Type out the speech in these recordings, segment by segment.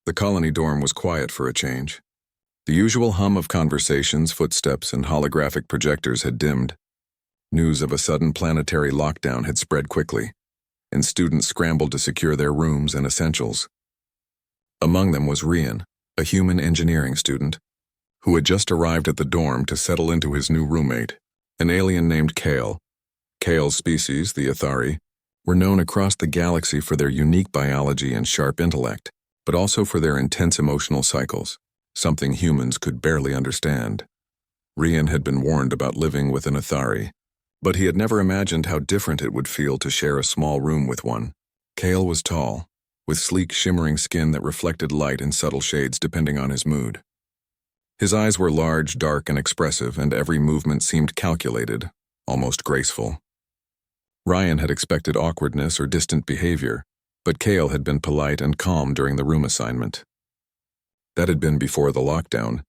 The colony dorm was quiet for a change. The usual hum of conversations, footsteps, and holographic projectors had dimmed. News of a sudden planetary lockdown had spread quickly, and students scrambled to secure their rooms and essentials. Among them was Rian, a human engineering student, who had just arrived at the dorm to settle into his new roommate, an alien named Kale. Kale's species, the Athari, were known across the galaxy for their unique biology and sharp intellect, but also for their intense emotional cycles, something humans could barely understand. Rian had been warned about living with an Athari, but he had never imagined how different it would feel to share a small room with one. Kale was tall, with sleek, shimmering skin that reflected light in subtle shades depending on his mood. His eyes were large, dark, and expressive, and every movement seemed calculated, almost graceful. Ryan had expected awkwardness or distant behavior, but Kale had been polite and calm during the room assignment. That had been before the lockdown.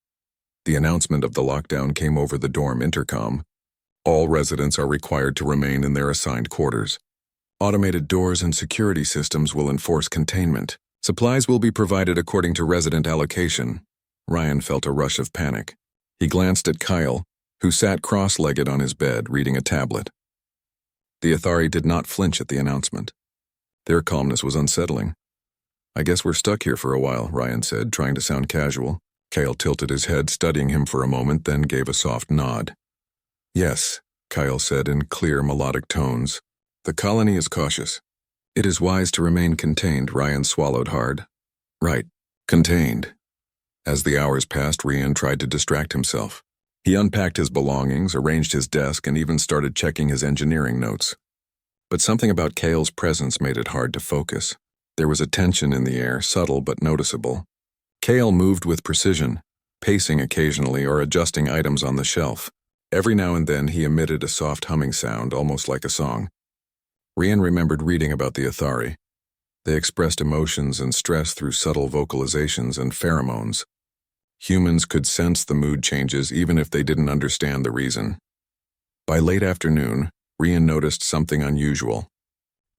The announcement of the lockdown came over the dorm intercom. All residents are required to remain in their assigned quarters. Automated doors and security systems will enforce containment. Supplies will be provided according to resident allocation. Ryan felt a rush of panic. He glanced at Kyle, who sat cross-legged on his bed reading a tablet. The Athari did not flinch at the announcement. Their calmness was unsettling. "I guess we're stuck here for a while," Ryan said, trying to sound casual. Kyle tilted his head, studying him for a moment, then gave a soft nod. "Yes," Kyle said in clear, melodic tones. "The colony is cautious. It is wise to remain contained." Ryan swallowed hard. "Right, contained." As the hours passed, Rian tried to distract himself. He unpacked his belongings, arranged his desk, and even started checking his engineering notes. But something about Kale's presence made it hard to focus. There was a tension in the air, subtle but noticeable. Kale moved with precision, pacing occasionally or adjusting items on the shelf. Every now and then he emitted a soft humming sound, almost like a song. Rian remembered reading about the Athari. They expressed emotions and stress through subtle vocalizations and pheromones. Humans could sense the mood changes even if they didn't understand the reason. By late afternoon, Rian noticed something unusual.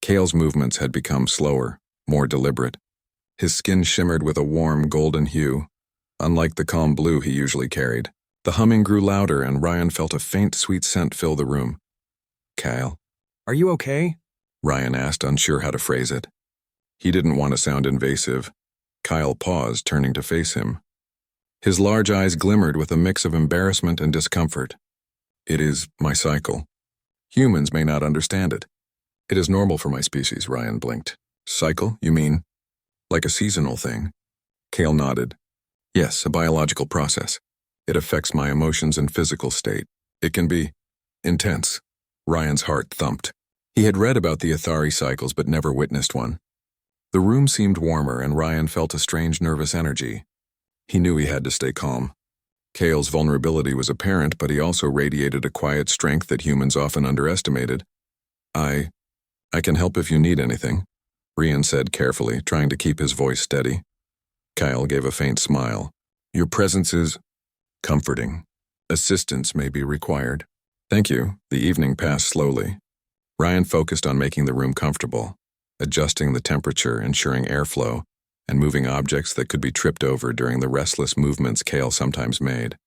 Kale's movements had become slower, more deliberate. His skin shimmered with a warm golden hue, unlike the calm blue he usually carried. The humming grew louder, and Ryan felt a faint, sweet scent fill the room. "Kyle, Are you okay?" Ryan asked, unsure how to phrase it. He didn't want to sound invasive. Kyle paused, turning to face him. His large eyes glimmered with a mix of embarrassment and discomfort. "It is my cycle. Humans may not understand it. It is normal for my species," Ryan blinked. "Cycle, you mean? Like a seasonal thing?" Kale nodded. "Yes, a biological process. It affects my emotions and physical state. It can be intense." Ryan's heart thumped. He had read about the Athari cycles but never witnessed one. The room seemed warmer, and Ryan felt a strange nervous energy. He knew he had to stay calm. Kale's vulnerability was apparent, but he also radiated a quiet strength that humans often underestimated. I can help if you need anything," Rian said carefully, trying to keep his voice steady. Kyle gave a faint smile. "Your presence is comforting. Assistance may be required." "Thank you." The evening passed slowly. Ryan focused on making the room comfortable, adjusting the temperature, ensuring airflow, and moving objects that could be tripped over during the restless movements Kale sometimes made.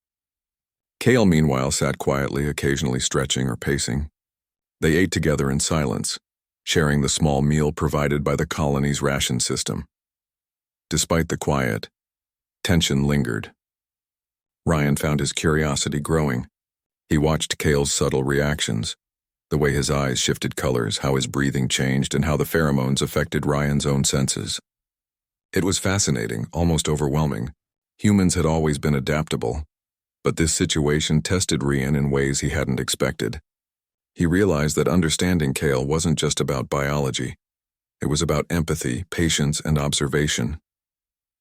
Kale, meanwhile, sat quietly, occasionally stretching or pacing. They ate together in silence, sharing the small meal provided by the colony's ration system. Despite the quiet, tension lingered. Ryan found his curiosity growing. He watched Kale's subtle reactions, the way his eyes shifted colors, how his breathing changed, and how the pheromones affected Ryan's own senses. It was fascinating, almost overwhelming. Humans had always been adaptable, but this situation tested Rian in ways he hadn't expected. He realized that understanding Kale wasn't just about biology. It was about empathy, patience, and observation.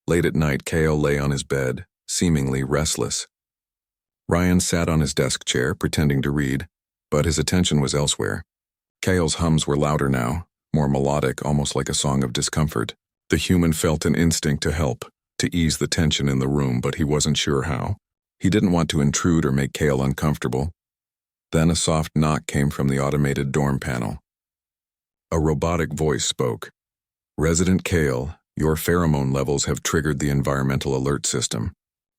Late at night, Kale lay on his bed, seemingly restless. Ryan sat on his desk chair, pretending to read, but his attention was elsewhere. Kale's hums were louder now, more melodic, almost like a song of discomfort. The human felt an instinct to help, to ease the tension in the room, but he wasn't sure how. He didn't want to intrude or make Kale uncomfortable. Then a soft knock came from the automated dorm panel. A robotic voice spoke. "Resident Kale, Your pheromone levels have triggered the environmental alert system.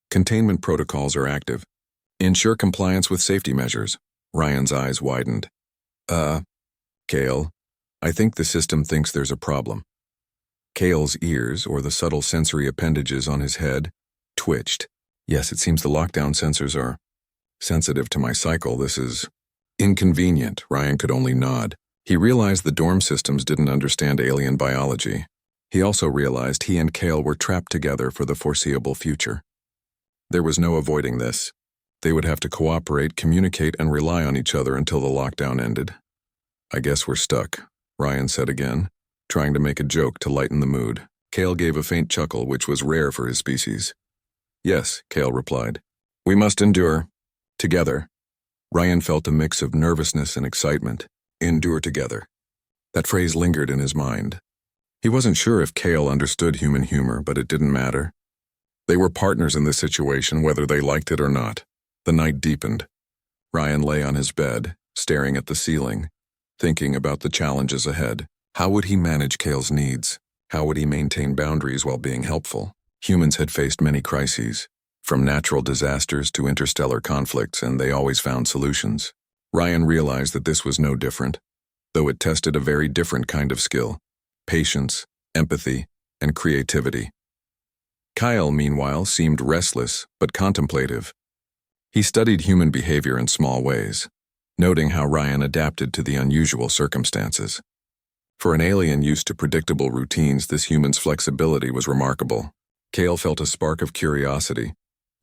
Containment protocols are active. Ensure compliance with safety measures. Ryan's eyes widened. Kale, I think the system thinks there's a problem. Kale's ears, or the subtle sensory appendages on his head, twitched. Yes, it seems the lockdown sensors are sensitive to my cycle. This is inconvenient. Ryan could only nod. He realized the dorm systems didn't understand alien biology. He also realized he and Kale were trapped together for the foreseeable future. There was no avoiding this. They would have to cooperate, communicate, and rely on each other until the lockdown ended. I guess we're stuck, Ryan said again, trying to make a joke to lighten the mood. Kale gave a faint chuckle, which was rare for his species. Yes, Kale replied. We must endure. Together. Ryan felt a mix of nervousness and excitement. Endure together. That phrase lingered in his mind. He wasn't sure if Kale understood human humor, but it didn't matter. They were partners in this situation, whether they liked it or not. The night deepened. Ryan lay on his bed, staring at the ceiling, thinking about the challenges ahead. How would he manage Kale's needs? How would he maintain boundaries while being helpful? Humans had faced many crises, from natural disasters to interstellar conflicts, and they always found solutions. Ryan realized that this was no different, though it tested a very different kind of skill: patience, empathy, and creativity. Kyle, meanwhile, seemed restless but contemplative. He studied human behavior in small ways, noting how Ryan adapted to the unusual circumstances. For an alien used to predictable routines, this human's flexibility was remarkable. Kale felt a spark of curiosity,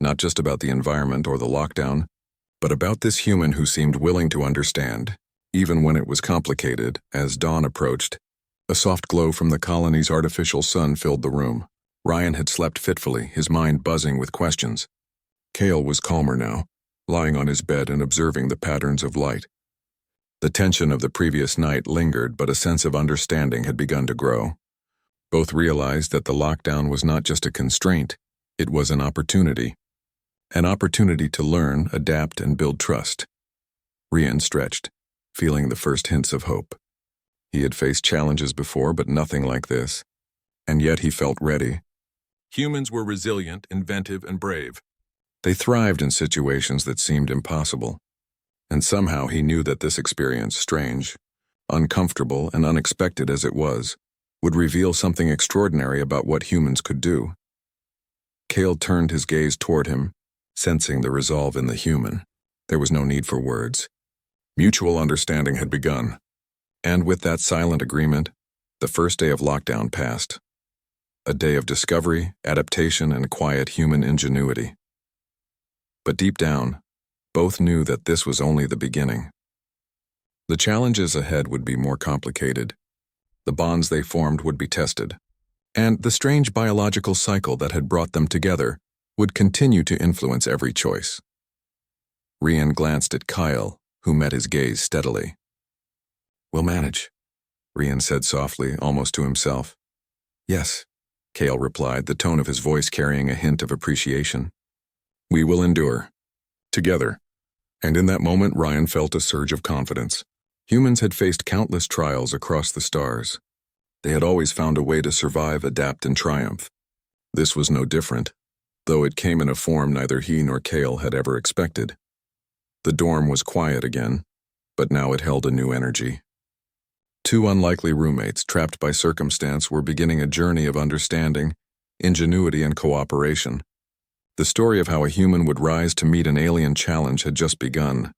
not just about the environment or the lockdown, but about this human who seemed willing to understand, even when it was complicated. As dawn approached, a soft glow from the colony's artificial sun filled the room. Ryan had slept fitfully, his mind buzzing with questions. Kale was calmer now, lying on his bed and observing the patterns of light. The tension of the previous night lingered, but a sense of understanding had begun to grow. Both realized that the lockdown was not just a constraint, it was an opportunity. An opportunity to learn, adapt, and build trust. Ryan stretched, feeling the first hints of hope. He had faced challenges before, but nothing like this. And yet he felt ready. Humans were resilient, inventive, and brave. They thrived in situations that seemed impossible. And somehow he knew that this experience, strange, uncomfortable, and unexpected as it was, would reveal something extraordinary about what humans could do. Kale turned his gaze toward him, sensing the resolve in the human. There was no need for words. Mutual understanding had begun. And with that silent agreement, the first day of lockdown passed. A day of discovery, adaptation, and quiet human ingenuity. But deep down, both knew that this was only the beginning. The challenges ahead would be more complicated. The bonds they formed would be tested. And the strange biological cycle that had brought them together would continue to influence every choice. Ryan glanced at Kyle, who met his gaze steadily. We'll manage, Ryan said softly, almost to himself. Yes, Kale replied, the tone of his voice carrying a hint of appreciation. We will endure. Together. And in that moment, Ryan felt a surge of confidence. Humans had faced countless trials across the stars. They had always found a way to survive, adapt, and triumph. This was no different, though it came in a form neither he nor Kale had ever expected. The dorm was quiet again, but now it held a new energy. Two unlikely roommates, trapped by circumstance, were beginning a journey of understanding, ingenuity, and cooperation. The story of how a human would rise to meet an alien challenge had just begun.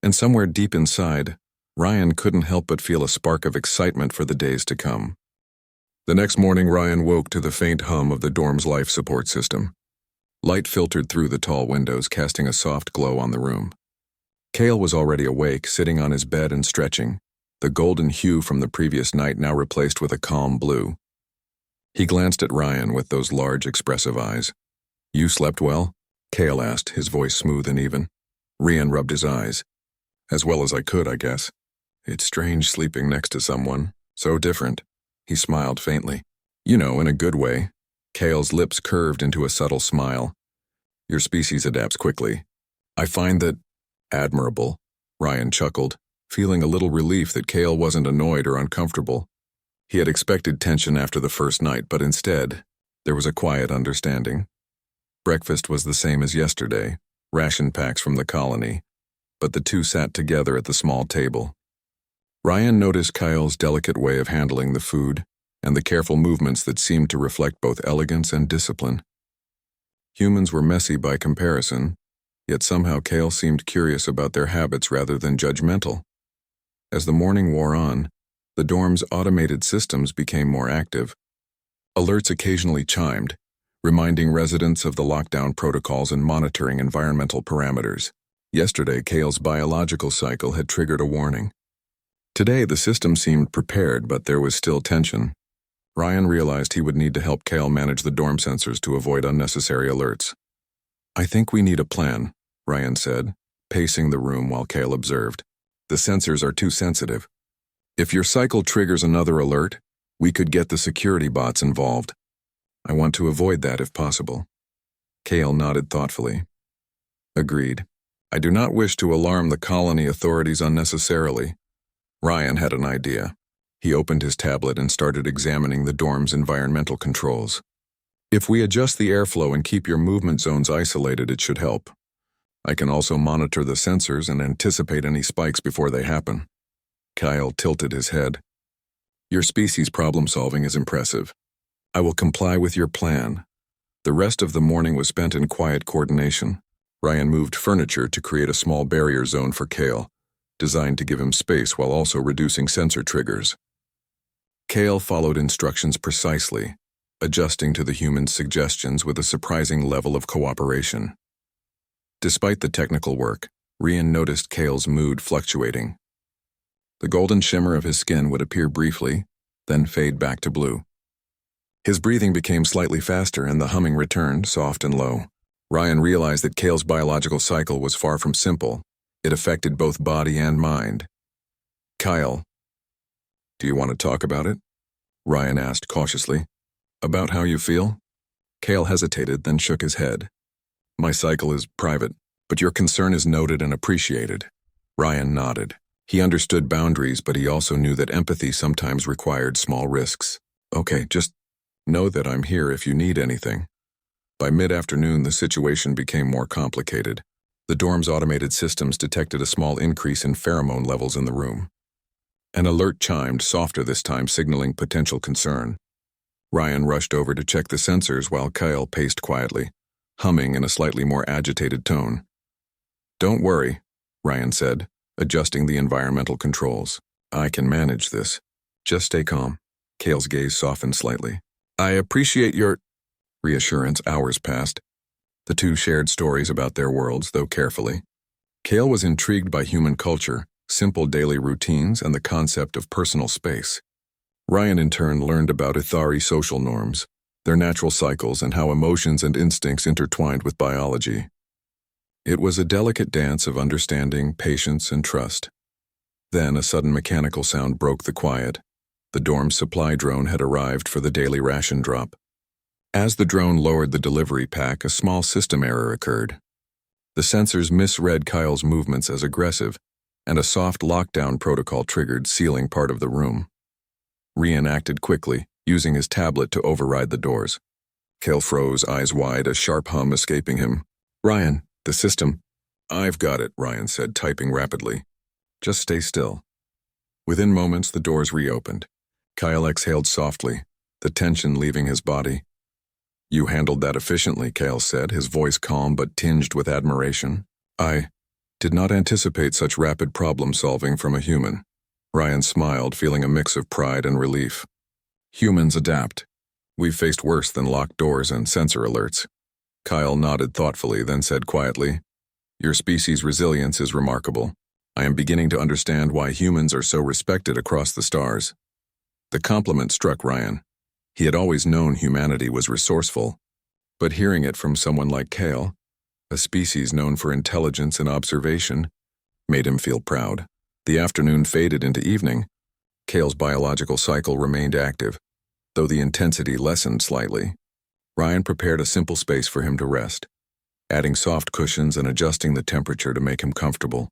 And somewhere deep inside, Ryan couldn't help but feel a spark of excitement for the days to come. The next morning, Ryan woke to the faint hum of the dorm's life support system. Light filtered through the tall windows, casting a soft glow on the room. Kale was already awake, sitting on his bed and stretching, the golden hue from the previous night now replaced with a calm blue. He glanced at Ryan with those large, expressive eyes. You slept well? Kale asked, his voice smooth and even. Ryan rubbed his eyes. As well as I could, I guess. It's strange sleeping next to someone. So different. He smiled faintly. You know, in a good way. Kale's lips curved into a subtle smile. Your species adapts quickly. I find that admirable. Ryan chuckled, feeling a little relief that Kale wasn't annoyed or uncomfortable. He had expected tension after the first night, but instead, there was a quiet understanding. Breakfast was the same as yesterday, ration packs from the colony, but the two sat together at the small table. Ryan noticed Kyle's delicate way of handling the food and the careful movements that seemed to reflect both elegance and discipline. Humans were messy by comparison, yet somehow Kyle seemed curious about their habits rather than judgmental. As the morning wore on, the dorm's automated systems became more active. Alerts occasionally chimed, reminding residents of the lockdown protocols and monitoring environmental parameters. Yesterday, Kale's biological cycle had triggered a warning. Today, the system seemed prepared, but there was still tension. Ryan realized he would need to help Kale manage the dorm sensors to avoid unnecessary alerts. "I think we need a plan," Ryan said, pacing the room while Kale observed. "The sensors are too sensitive. If your cycle triggers another alert, we could get the security bots involved. I want to avoid that if possible." Kale nodded thoughtfully. "Agreed. I do not wish to alarm the colony authorities unnecessarily." Ryan had an idea. He opened his tablet and started examining the dorm's environmental controls. "If we adjust the airflow and keep your movement zones isolated, it should help. I can also monitor the sensors and anticipate any spikes before they happen." Kyle tilted his head. "Your species' problem-solving is impressive. I will comply with your plan." The rest of the morning was spent in quiet coordination. Ryan moved furniture to create a small barrier zone for Kale, designed to give him space while also reducing sensor triggers. Kale followed instructions precisely, adjusting to the human's suggestions with a surprising level of cooperation. Despite the technical work, Ryan noticed Kale's mood fluctuating. The golden shimmer of his skin would appear briefly, then fade back to blue. His breathing became slightly faster and the humming returned, soft and low. Ryan realized that Kale's biological cycle was far from simple. It affected both body and mind. "Kyle, do you want to talk about it?" Ryan asked cautiously. "About how you feel?" Kale hesitated, then shook his head. "My cycle is private, but your concern is noted and appreciated." Ryan nodded. He understood boundaries, but he also knew that empathy sometimes required small risks. "Okay, just know that I'm here if you need anything." By mid-afternoon, the situation became more complicated. The dorm's automated systems detected a small increase in pheromone levels in the room. An alert chimed, softer this time, signaling potential concern. Ryan rushed over to check the sensors while Kyle paced quietly, humming in a slightly more agitated tone. "Don't worry," Ryan said, adjusting the environmental controls. "I can manage this. Just stay calm." Kale's gaze softened slightly. "I appreciate your reassurance." Hours passed. The two shared stories about their worlds, though carefully. Kale was intrigued by human culture, simple daily routines, and the concept of personal space. Ryan in turn learned about Ithari social norms, their natural cycles, and how emotions and instincts intertwined with biology. It was a delicate dance of understanding, patience, and trust. Then a sudden mechanical sound broke the quiet. The dorm's supply drone had arrived for the daily ration drop. As the drone lowered the delivery pack, a small system error occurred. The sensors misread Kyle's movements as aggressive, and a soft lockdown protocol triggered, sealing part of the room. Ryan acted quickly, using his tablet to override the doors. Kale froze, eyes wide, a sharp hum escaping him. "Ryan, the system." "I've got it," Ryan said, typing rapidly. "Just stay still." Within moments, the doors reopened. Kyle exhaled softly, the tension leaving his body. "You handled that efficiently," Kale said, his voice calm but tinged with admiration. "I did not anticipate such rapid problem-solving from a human." Ryan smiled, feeling a mix of pride and relief. "Humans adapt. We've faced worse than locked doors and sensor alerts." Kyle nodded thoughtfully, then said quietly, "Your species' resilience is remarkable. I am beginning to understand why humans are so respected across the stars." The compliment struck Ryan. He had always known humanity was resourceful, but hearing it from someone like Kale, a species known for intelligence and observation, made him feel proud. The afternoon faded into evening. Kale's biological cycle remained active, though the intensity lessened slightly. Ryan prepared a simple space for him to rest, adding soft cushions and adjusting the temperature to make him comfortable.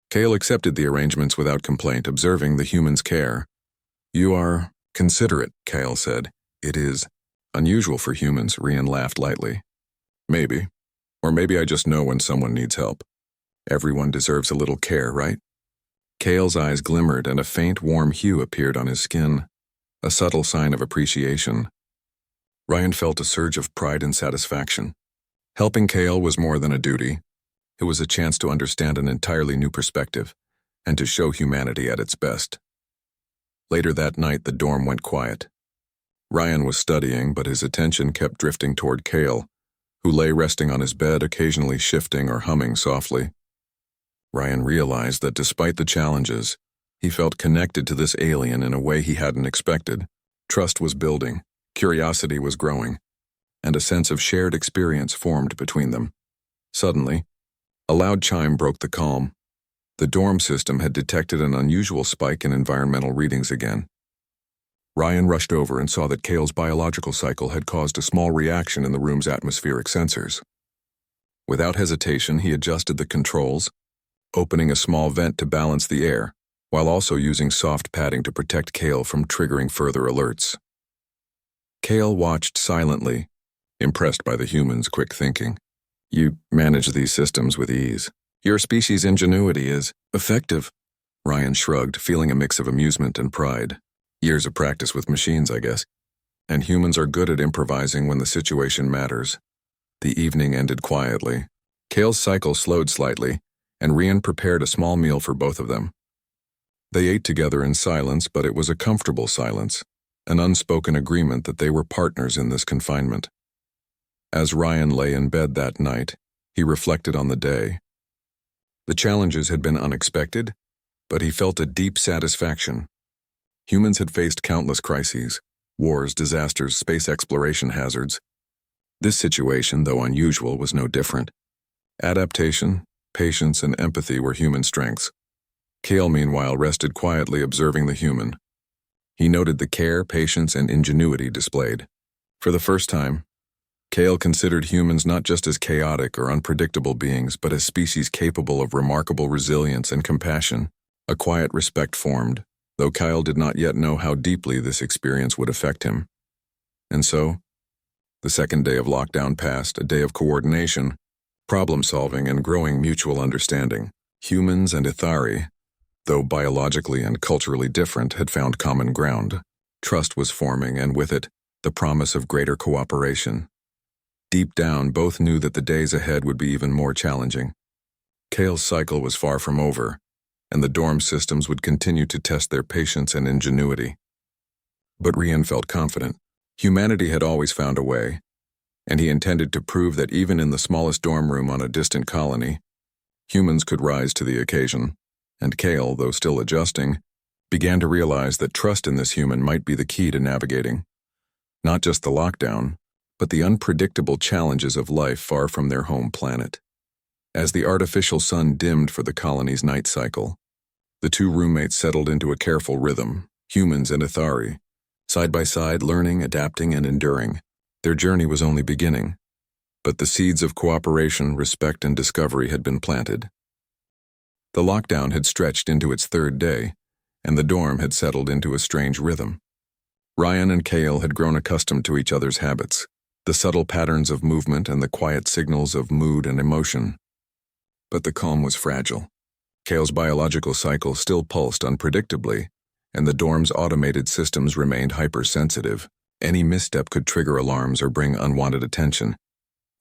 Kale accepted the arrangements without complaint, observing the human's care. "You are Considerate, Kale said. It is unusual for humans, Rian laughed lightly. Maybe. Or maybe I just know when someone needs help. Everyone deserves a little care, right? Kale's eyes glimmered and a faint warm hue appeared on his skin, a subtle sign of appreciation. Ryan felt a surge of pride and satisfaction. Helping Kale was more than a duty. It was a chance to understand an entirely new perspective and to show humanity at its best. Later that night, the dorm went quiet. Ryan was studying, but his attention kept drifting toward Kale, who lay resting on his bed, occasionally shifting or humming softly. Ryan realized that despite the challenges, he felt connected to this alien in a way he hadn't expected. Trust was building, curiosity was growing, and a sense of shared experience formed between them. Suddenly, a loud chime broke the calm. The dorm system had detected an unusual spike in environmental readings again. Ryan rushed over and saw that Kale's biological cycle had caused a small reaction in the room's atmospheric sensors. Without hesitation, he adjusted the controls, opening a small vent to balance the air, while also using soft padding to protect Kale from triggering further alerts. Kale watched silently, impressed by the human's quick thinking. You manage these systems with ease. Your species' ingenuity is effective. Ryan shrugged, feeling a mix of amusement and pride. Years of practice with machines, I guess. And humans are good at improvising when the situation matters. The evening ended quietly. Kale's cycle slowed slightly, and Rian prepared a small meal for both of them. They ate together in silence, but it was a comfortable silence, an unspoken agreement that they were partners in this confinement. As Ryan lay in bed that night, he reflected on the day. The challenges had been unexpected, but he felt a deep satisfaction. Humans had faced countless crises, wars, disasters, space exploration hazards. This situation, though unusual, was no different. Adaptation, patience, and empathy were human strengths. Kale, meanwhile, rested quietly observing the human. He noted the care, patience, and ingenuity displayed. For the first time, Kale considered humans not just as chaotic or unpredictable beings, but as species capable of remarkable resilience and compassion. A quiet respect formed, though Kyle did not yet know how deeply this experience would affect him. And so, the second day of lockdown passed, a day of coordination, problem-solving, and growing mutual understanding. Humans and Ithari, though biologically and culturally different, had found common ground. Trust was forming, and with it, the promise of greater cooperation. Deep down, both knew that the days ahead would be even more challenging. Kale's cycle was far from over, and the dorm systems would continue to test their patience and ingenuity. But Rian felt confident. Humanity had always found a way, and he intended to prove that even in the smallest dorm room on a distant colony, humans could rise to the occasion. And Kale, though still adjusting, began to realize that trust in this human might be the key to navigating not just the lockdown, but the unpredictable challenges of life far from their home planet. As the artificial sun dimmed for the colony's night cycle, the two roommates settled into a careful rhythm, humans and Ithari, side by side, learning, adapting, and enduring. Their journey was only beginning, but the seeds of cooperation, respect, and discovery had been planted. The lockdown had stretched into its third day, and the dorm had settled into a strange rhythm. Ryan and Kale had grown accustomed to each other's habits, the subtle patterns of movement and the quiet signals of mood and emotion. But the calm was fragile. Kale's biological cycle still pulsed unpredictably, and the dorm's automated systems remained hypersensitive. Any misstep could trigger alarms or bring unwanted attention.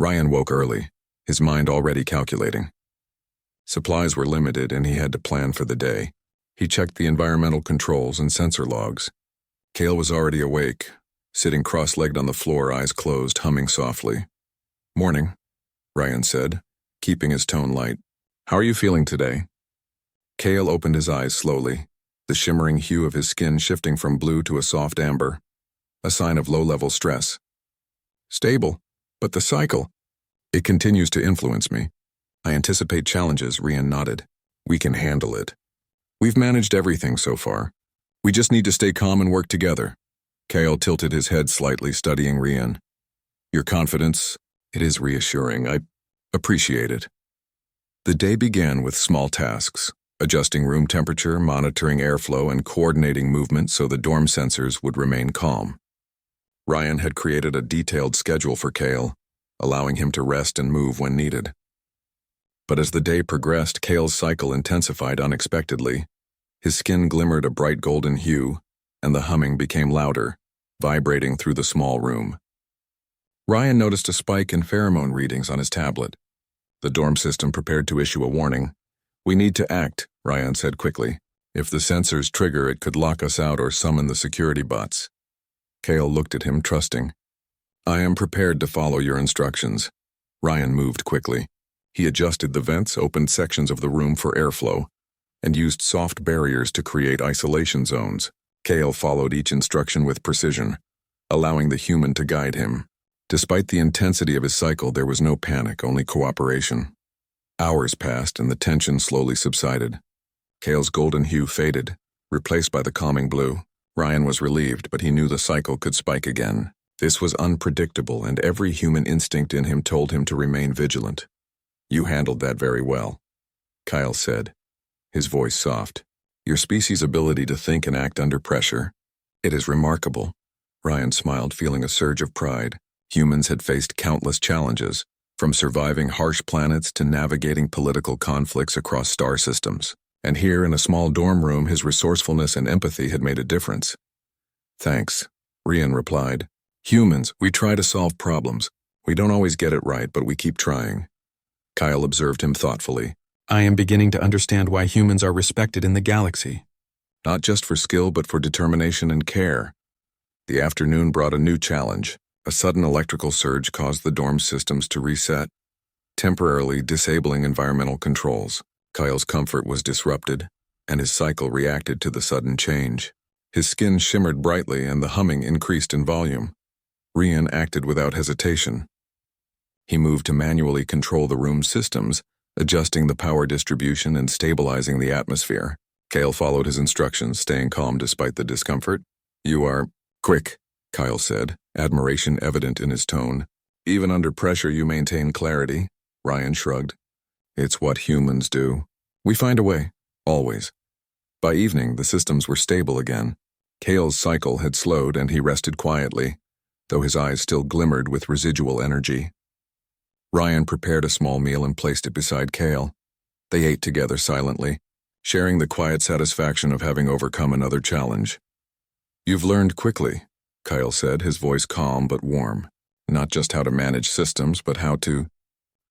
Ryan woke early, his mind already calculating. Supplies were limited, and he had to plan for the day. He checked the environmental controls and sensor logs. Kale was already awake, sitting cross-legged on the floor, eyes closed, humming softly. "Morning," Ryan said, keeping his tone light. "How are you feeling today?" Kale opened his eyes slowly, the shimmering hue of his skin shifting from blue to a soft amber, a sign of low-level stress. "Stable, but the cycle, it continues to influence me. I anticipate challenges," Rian nodded. "We can handle it. We've managed everything so far. We just need to stay calm and work together." Kale tilted his head slightly, studying Rian. "Your confidence, it is reassuring. I appreciate it." The day began with small tasks, adjusting room temperature, monitoring airflow, and coordinating movement so the dorm sensors would remain calm. Ryan had created a detailed schedule for Kale, allowing him to rest and move when needed. But as the day progressed, Kale's cycle intensified unexpectedly. His skin glimmered a bright golden hue, and the humming became louder, vibrating through the small room. Ryan noticed a spike in pheromone readings on his tablet. The dorm system prepared to issue a warning. "We need to act," Ryan said quickly. "If the sensors trigger, it could lock us out or summon the security bots." Kale looked at him, trusting. "I am prepared to follow your instructions." Ryan moved quickly. He adjusted the vents, opened sections of the room for airflow, and used soft barriers to create isolation zones. Kale followed each instruction with precision, allowing the human to guide him. Despite the intensity of his cycle, there was no panic, only cooperation. Hours passed and the tension slowly subsided. Kale's golden hue faded, replaced by the calming blue. Ryan was relieved, but he knew the cycle could spike again. This was unpredictable, and every human instinct in him told him to remain vigilant. "You handled that very well," Kyle said, his voice soft. "Your species' ability to think and act under pressure, it is remarkable." Ryan smiled, feeling a surge of pride. Humans had faced countless challenges, from surviving harsh planets to navigating political conflicts across star systems. And here in a small dorm room, his resourcefulness and empathy had made a difference. "Thanks," Ryan replied. "Humans, we try to solve problems. We don't always get it right, but we keep trying." Kyle observed him thoughtfully. "I am beginning to understand why humans are respected in the galaxy. Not just for skill, but for determination and care." The afternoon brought a new challenge. A sudden electrical surge caused the dorm systems to reset, temporarily disabling environmental controls. Kyle's comfort was disrupted, and his cycle reacted to the sudden change. His skin shimmered brightly and the humming increased in volume. Ryan acted without hesitation. He moved to manually control the room's systems, adjusting the power distribution and stabilizing the atmosphere. Kale followed his instructions, staying calm despite the discomfort. "You are quick," Kyle said, admiration evident in his tone. "Even under pressure you maintain clarity." Ryan shrugged. "It's what humans do. We find a way, always." By evening, the systems were stable again. Kale's cycle had slowed and he rested quietly, though his eyes still glimmered with residual energy. Ryan prepared a small meal and placed it beside Kale. They ate together silently, sharing the quiet satisfaction of having overcome another challenge. "You've learned quickly," Kyle said, his voice calm but warm. "Not just how to manage systems, but how to—"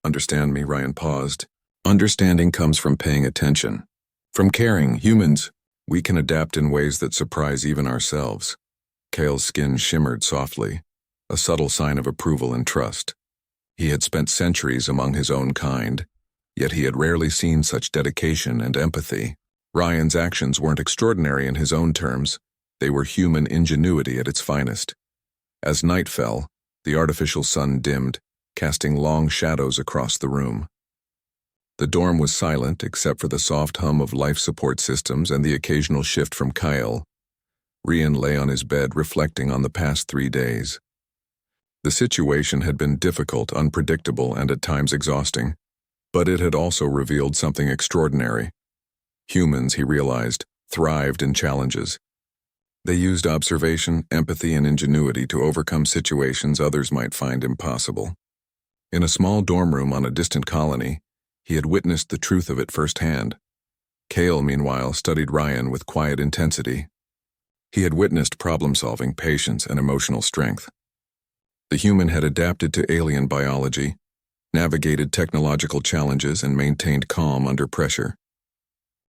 "Understand me," Ryan paused. "Understanding comes from paying attention. From caring. Humans, we can adapt in ways that surprise even ourselves." Kale's skin shimmered softly, a subtle sign of approval and trust. He had spent centuries among his own kind, yet he had rarely seen such dedication and empathy. Ryan's actions weren't extraordinary in his own terms. They were human ingenuity at its finest. As night fell, the artificial sun dimmed, casting long shadows across the room. The dorm was silent except for the soft hum of life support systems and the occasional shift from Kyle. Ryan lay on his bed reflecting on the past 3 days. The situation had been difficult, unpredictable, and at times exhausting, but it had also revealed something extraordinary. Humans, he realized, thrived in challenges. They used observation, empathy, and ingenuity to overcome situations others might find impossible. In a small dorm room on a distant colony, he had witnessed the truth of it firsthand. Kale, meanwhile, studied Ryan with quiet intensity. He had witnessed problem-solving, patience, and emotional strength. The human had adapted to alien biology, navigated technological challenges, and maintained calm under pressure.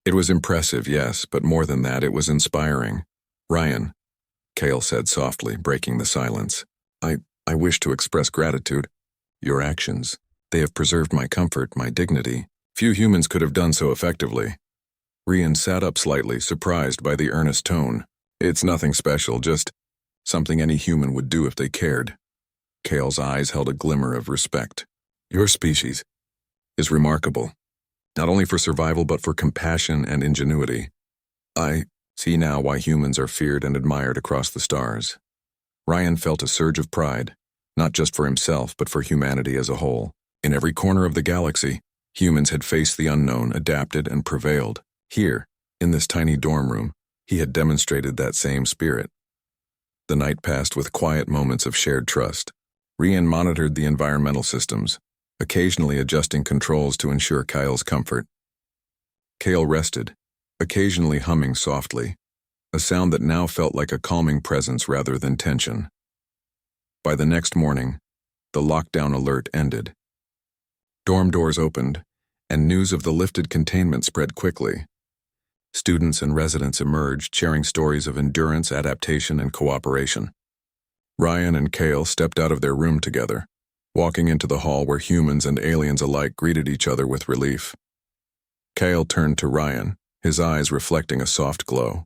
It was impressive, yes, but more than that, it was inspiring. "Ryan," Kale said softly, breaking the silence. I wish to express gratitude. Your actions, they have preserved my comfort, my dignity. Few humans could have done so effectively." Ryan sat up slightly, surprised by the earnest tone. "It's nothing special, just something any human would do if they cared." Kale's eyes held a glimmer of respect. "Your species is remarkable, not only for survival but for compassion and ingenuity. I see now why humans are feared and admired across the stars." Ryan felt a surge of pride, not just for himself but for humanity as a whole. In every corner of the galaxy, humans had faced the unknown, adapted, and prevailed. Here, in this tiny dorm room, he had demonstrated that same spirit. The night passed with quiet moments of shared trust. Rian monitored the environmental systems, occasionally adjusting controls to ensure Kyle's comfort. Kale rested, occasionally humming softly, a sound that now felt like a calming presence rather than tension. By the next morning, the lockdown alert ended. Dorm doors opened, and news of the lifted containment spread quickly. Students and residents emerged, sharing stories of endurance, adaptation, and cooperation. Ryan and Kale stepped out of their room together, walking into the hall where humans and aliens alike greeted each other with relief. Kale turned to Ryan, his eyes reflecting a soft glow.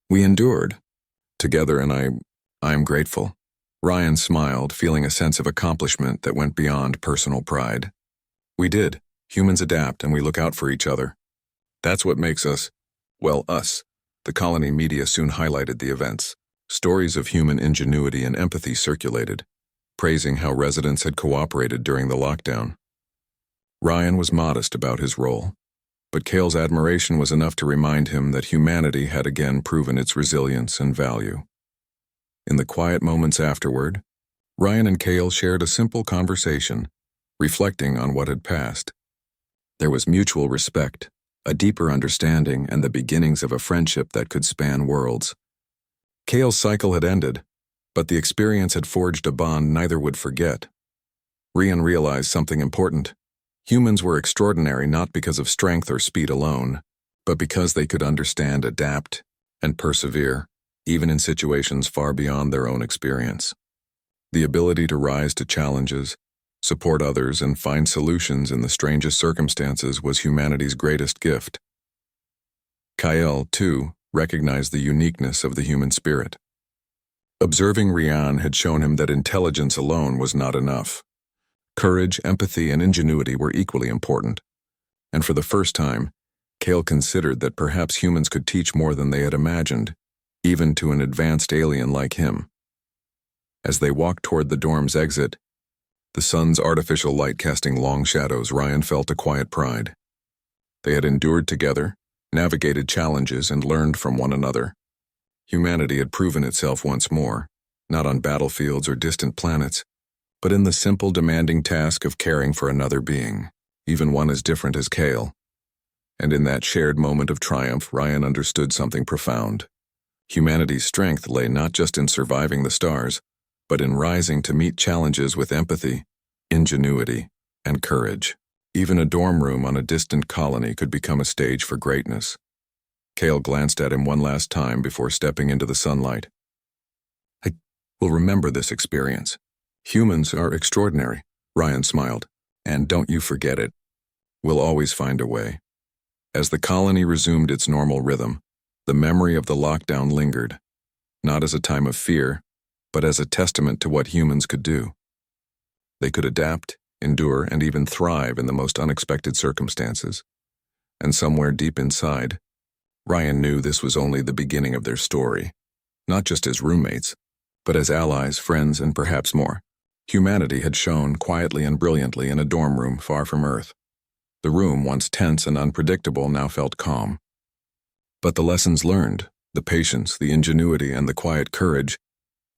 "We endured together, and I'm grateful." Ryan smiled, feeling a sense of accomplishment that went beyond personal pride. "We did. Humans adapt, and we look out for each other. That's what makes us, well, us." The colony media soon highlighted the events. Stories of human ingenuity and empathy circulated, praising how residents had cooperated during the lockdown. Ryan was modest about his role, but Kale's admiration was enough to remind him that humanity had again proven its resilience and value. In the quiet moments afterward, Ryan and Kale shared a simple conversation, reflecting on what had passed. There was mutual respect, a deeper understanding, and the beginnings of a friendship that could span worlds. Kale's cycle had ended, but the experience had forged a bond neither would forget. Rian realized something important. Humans were extraordinary not because of strength or speed alone, but because they could understand, adapt, and persevere, even in situations far beyond their own experience. The ability to rise to challenges, support others, and find solutions in the strangest circumstances was humanity's greatest gift. Kyle, too, recognized the uniqueness of the human spirit. Observing Rian had shown him that intelligence alone was not enough. Courage, empathy, and ingenuity were equally important, and for the first time, Kale considered that perhaps humans could teach more than they had imagined, even to an advanced alien like him. As they walked toward the dorm's exit, the sun's artificial light casting long shadows, Ryan felt a quiet pride. They had endured together, navigated challenges, and learned from one another. Humanity had proven itself once more, not on battlefields or distant planets, but in the simple, demanding task of caring for another being, even one as different as Kale. And in that shared moment of triumph, Ryan understood something profound. Humanity's strength lay not just in surviving the stars, but in rising to meet challenges with empathy, ingenuity, and courage. Even a dorm room on a distant colony could become a stage for greatness. Kale glanced at him one last time before stepping into the sunlight. "I will remember this experience. Humans are extraordinary," Ryan smiled. "And don't you forget it. We'll always find a way." As the colony resumed its normal rhythm, the memory of the lockdown lingered, not as a time of fear, but as a testament to what humans could do. They could adapt, endure, and even thrive in the most unexpected circumstances. And somewhere deep inside, Ryan knew this was only the beginning of their story, not just as roommates, but as allies, friends, and perhaps more. Humanity had shone quietly and brilliantly in a dorm room far from Earth. The room, once tense and unpredictable, now felt calm. But the lessons learned, the patience, the ingenuity, and the quiet courage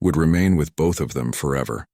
would remain with both of them forever.